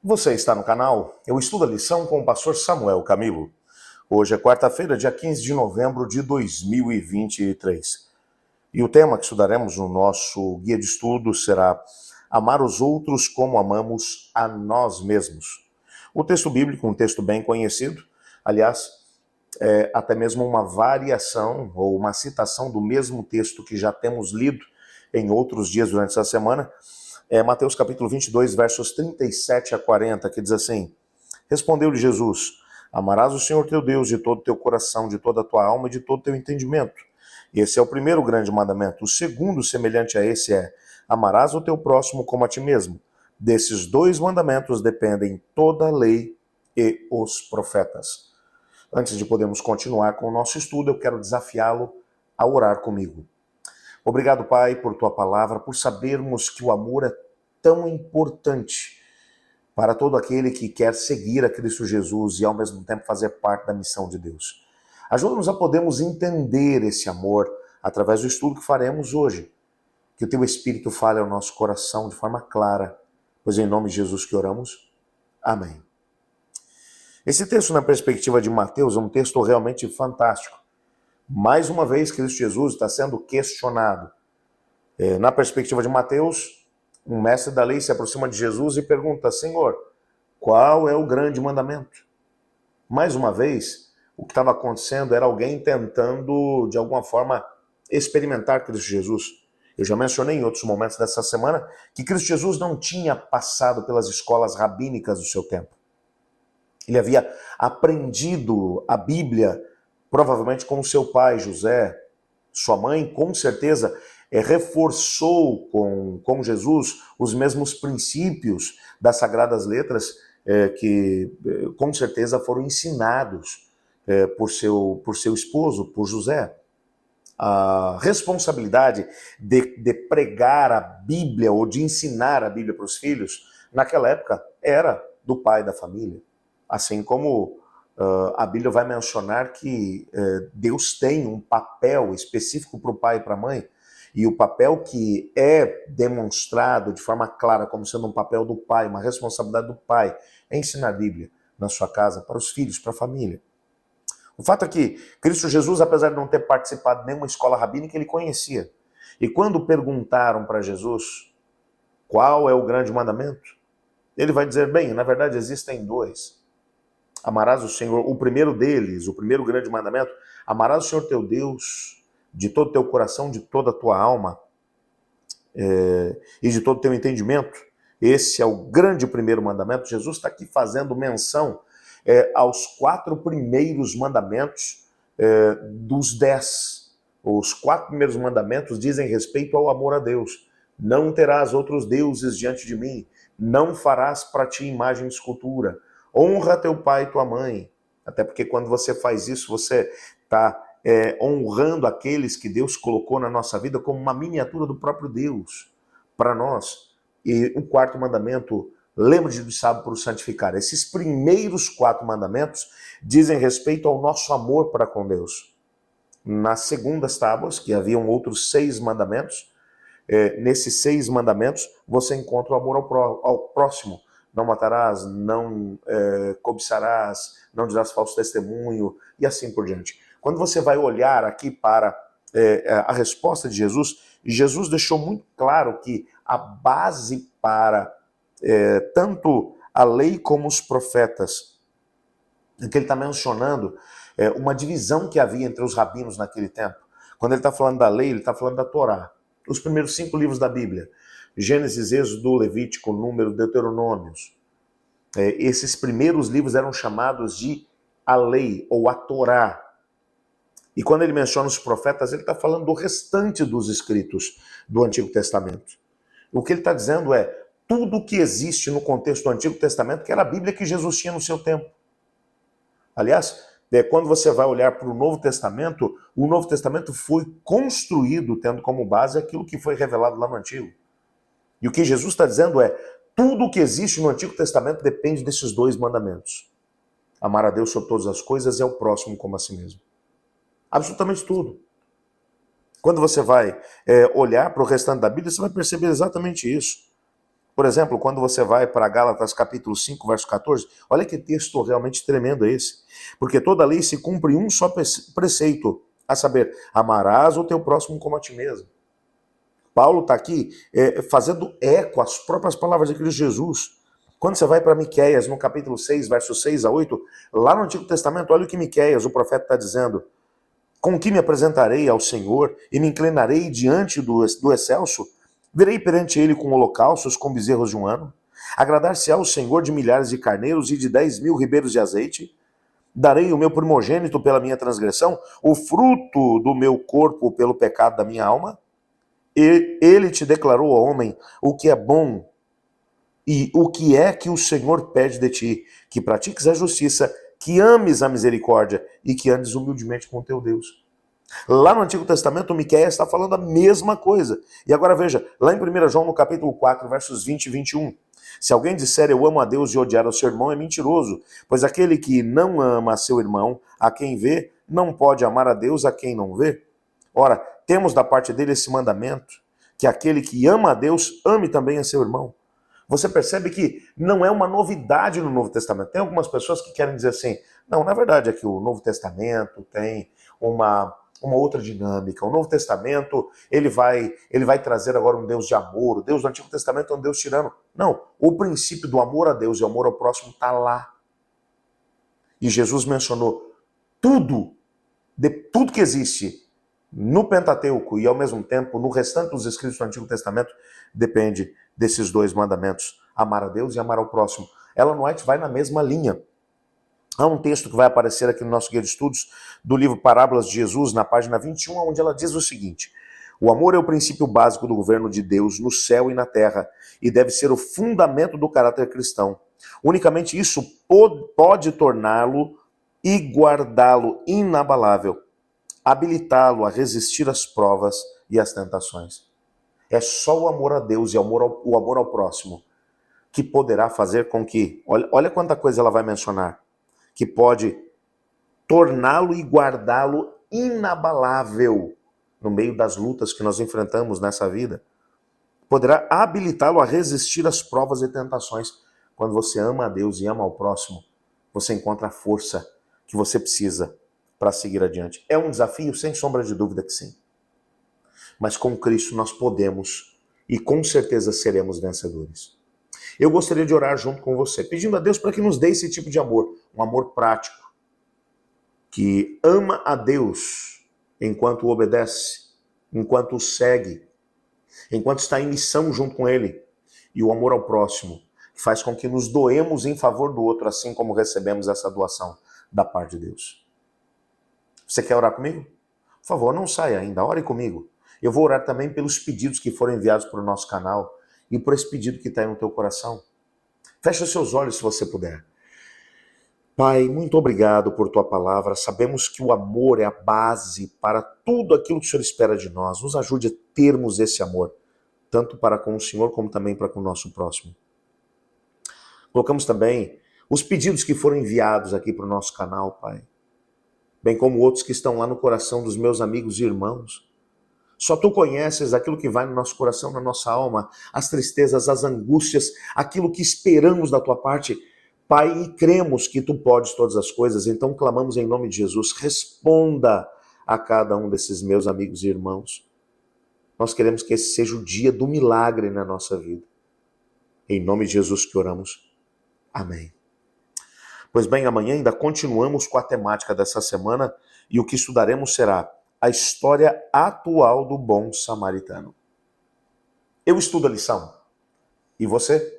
Você está no canal Eu Estudo a Lição com o pastor Samuel Camilo. Hoje é quarta-feira, dia 15 de novembro de 2023. E o tema que estudaremos no nosso guia de estudo será Amar os outros como amamos a nós mesmos. O texto bíblico, um texto bem conhecido, aliás, é até mesmo uma variação ou uma citação do mesmo texto que já temos lido em outros dias durante essa semana, é Mateus capítulo 22, versos 37 a 40, que diz assim: Respondeu-lhe Jesus: Amarás o Senhor teu Deus de todo o teu coração, de toda a tua alma e de todo o teu entendimento. Esse é o primeiro grande mandamento. O segundo, semelhante a esse, é: Amarás o teu próximo como a ti mesmo. Desses dois mandamentos dependem toda a lei e os profetas. Antes de podermos continuar com o nosso estudo, eu quero desafiá-lo a orar comigo. Obrigado, Pai, por tua palavra, por sabermos que o amor é tão importante para todo aquele que quer seguir a Cristo Jesus e ao mesmo tempo fazer parte da missão de Deus. Ajuda-nos a podermos entender esse amor através do estudo que faremos hoje. Que o teu Espírito fale ao nosso coração de forma clara, pois em nome de Jesus que oramos. Amém. Esse texto, na perspectiva de Mateus, é um texto realmente fantástico. Mais uma vez, Cristo Jesus está sendo questionado. Na perspectiva de Mateus, um mestre da lei se aproxima de Jesus e pergunta: Senhor, qual é o grande mandamento? Mais uma vez, o que estava acontecendo era alguém tentando, de alguma forma, experimentar Cristo Jesus. Eu já mencionei em outros momentos dessa semana que Cristo Jesus não tinha passado pelas escolas rabínicas do seu tempo. Ele havia aprendido a Bíblia provavelmente com seu pai, José. Sua mãe, com certeza, reforçou com Jesus os mesmos princípios das Sagradas Letras que, com certeza, foram ensinados por seu esposo, por José. A responsabilidade de pregar a Bíblia ou de ensinar a Bíblia para os filhos, naquela época, era do pai da família. Assim como a Bíblia vai mencionar que Deus tem um papel específico para o pai e para a mãe, e o papel que é demonstrado de forma clara como sendo um papel do pai, uma responsabilidade do pai, é ensinar a Bíblia na sua casa, para os filhos, para a família. O fato é que Cristo Jesus, apesar de não ter participado de nenhuma escola rabínica, ele conhecia. E quando perguntaram para Jesus qual é o grande mandamento, ele vai dizer: bem, na verdade existem dois. Amarás o Senhor, o primeiro deles, o primeiro grande mandamento: amarás o Senhor teu Deus de todo o teu coração, de toda a tua alma e de todo o teu entendimento. Esse é o grande primeiro mandamento. Jesus está aqui fazendo menção aos 4 primeiros mandamentos dos 10. Os 4 primeiros mandamentos dizem respeito ao amor a Deus. Não terás outros deuses diante de mim. Não farás para ti imagem de escultura. Honra teu pai e tua mãe. Até porque quando você faz isso, você está honrando aqueles que Deus colocou na nossa vida como uma miniatura do próprio Deus para nós. E o 4º mandamento: lembre-te do sábado para o santificar. Esses primeiros 4 mandamentos dizem respeito ao nosso amor para com Deus. Nas segundas tábuas, que haviam outros 6 mandamentos, nesses 6 mandamentos você encontra o amor ao próximo. Não matarás, não cobiçarás, não dirás falso testemunho e assim por diante. Quando você vai olhar aqui para a resposta de Jesus, Jesus deixou muito claro que a base para tanto a lei como os profetas, que ele está mencionando uma divisão que havia entre os rabinos naquele tempo. Quando ele está falando da lei, ele está falando da Torá. Os primeiros 5 livros da Bíblia: Gênesis, Êxodo, Levítico, Número, Deuteronômios. Esses primeiros livros eram chamados de a lei ou a Torá. E quando ele menciona os profetas, ele está falando do restante dos escritos do Antigo Testamento. O que ele está dizendo é tudo que existe no contexto do Antigo Testamento, que era a Bíblia que Jesus tinha no seu tempo. Aliás, quando você vai olhar para o Novo Testamento foi construído tendo como base aquilo que foi revelado lá no Antigo. E o que Jesus está dizendo é: tudo o que existe no Antigo Testamento depende desses 2 mandamentos. Amar a Deus sobre todas as coisas e ao próximo como a si mesmo. Absolutamente tudo. Quando você vai olhar para o restante da Bíblia, você vai perceber exatamente isso. Por exemplo, quando você vai para Gálatas capítulo 5, verso 14, olha que texto realmente tremendo é esse. Porque toda lei se cumpre em um só preceito, a saber, amarás o teu próximo como a ti mesmo. Paulo está aqui fazendo eco às próprias palavras de Cristo Jesus. Quando você vai para Miqueias, no capítulo 6, versos 6 a 8, lá no Antigo Testamento, olha o que Miqueias, o profeta, está dizendo. Com que me apresentarei ao Senhor e me inclinarei diante do excelso? Virei perante ele com holocaustos, com bezerros de um ano? Agradar-se-á o Senhor de milhares de carneiros e de 10.000 ribeiros de azeite? Darei o meu primogênito pela minha transgressão, o fruto do meu corpo pelo pecado da minha alma? E ele te declarou, ó homem, o que é bom e o que é que o Senhor pede de ti, que pratiques a justiça, que ames a misericórdia e que andes humildemente com o teu Deus. Lá no Antigo Testamento, o Miqueias está falando a mesma coisa. E agora veja, lá em 1 João, no capítulo 4, versos 20 e 21. Se alguém disser eu amo a Deus e odiar o seu irmão, é mentiroso, pois aquele que não ama a seu irmão, a quem vê, não pode amar a Deus a quem não vê. Ora, temos da parte dele esse mandamento, que aquele que ama a Deus, ame também a seu irmão. Você percebe que não é uma novidade no Novo Testamento. Tem algumas pessoas que querem dizer assim, não, na verdade é que o Novo Testamento tem uma outra dinâmica. O Novo Testamento, ele vai trazer agora um Deus de amor. O Deus do Antigo Testamento é um Deus tirano. Não, o princípio do amor a Deus e o amor ao próximo está lá. E Jesus mencionou tudo que existe no Pentateuco e ao mesmo tempo no restante dos escritos do Antigo Testamento depende desses dois mandamentos, amar a Deus e amar ao próximo. Ellen White vai na mesma linha. Há um texto que vai aparecer aqui no nosso guia de estudos do livro Parábolas de Jesus, na página 21, onde ela diz o seguinte: o amor é o princípio básico do governo de Deus no céu e na terra e deve ser o fundamento do caráter cristão. Unicamente isso pode torná-lo e guardá-lo inabalável, habilitá-lo a resistir às provas e às tentações. É só o amor a Deus e o amor ao próximo que poderá fazer com que, olha quanta coisa ela vai mencionar, que pode torná-lo e guardá-lo inabalável no meio das lutas que nós enfrentamos nessa vida. Poderá habilitá-lo a resistir às provas e tentações. Quando você ama a Deus e ama ao próximo, você encontra a força que você precisa para seguir adiante. É um desafio, sem sombra de dúvida que sim. Mas com Cristo nós podemos e com certeza seremos vencedores. Eu gostaria de orar junto com você, pedindo a Deus para que nos dê esse tipo de amor, um amor prático, que ama a Deus enquanto obedece, enquanto o segue, enquanto está em missão junto com Ele, e o amor ao próximo, que faz com que nos doemos em favor do outro, assim como recebemos essa doação da parte de Deus. Você quer orar comigo? Por favor, não saia ainda, ore comigo. Eu vou orar também pelos pedidos que foram enviados para o nosso canal e por esse pedido que está aí no teu coração. Feche os seus olhos se você puder. Pai, muito obrigado por tua palavra. Sabemos que o amor é a base para tudo aquilo que o Senhor espera de nós. Nos ajude a termos esse amor, tanto para com o Senhor como também para com o nosso próximo. Colocamos também os pedidos que foram enviados aqui para o nosso canal, Pai, bem como outros que estão lá no coração dos meus amigos e irmãos. Só tu conheces aquilo que vai no nosso coração, na nossa alma, as tristezas, as angústias, aquilo que esperamos da tua parte, Pai, e cremos que tu podes todas as coisas, então clamamos em nome de Jesus, responda a cada um desses meus amigos e irmãos. Nós queremos que esse seja o dia do milagre na nossa vida. Em nome de Jesus que oramos. Amém. Pois bem, amanhã ainda continuamos com a temática dessa semana e o que estudaremos será a história atual do bom samaritano. Eu estudo a lição. E você?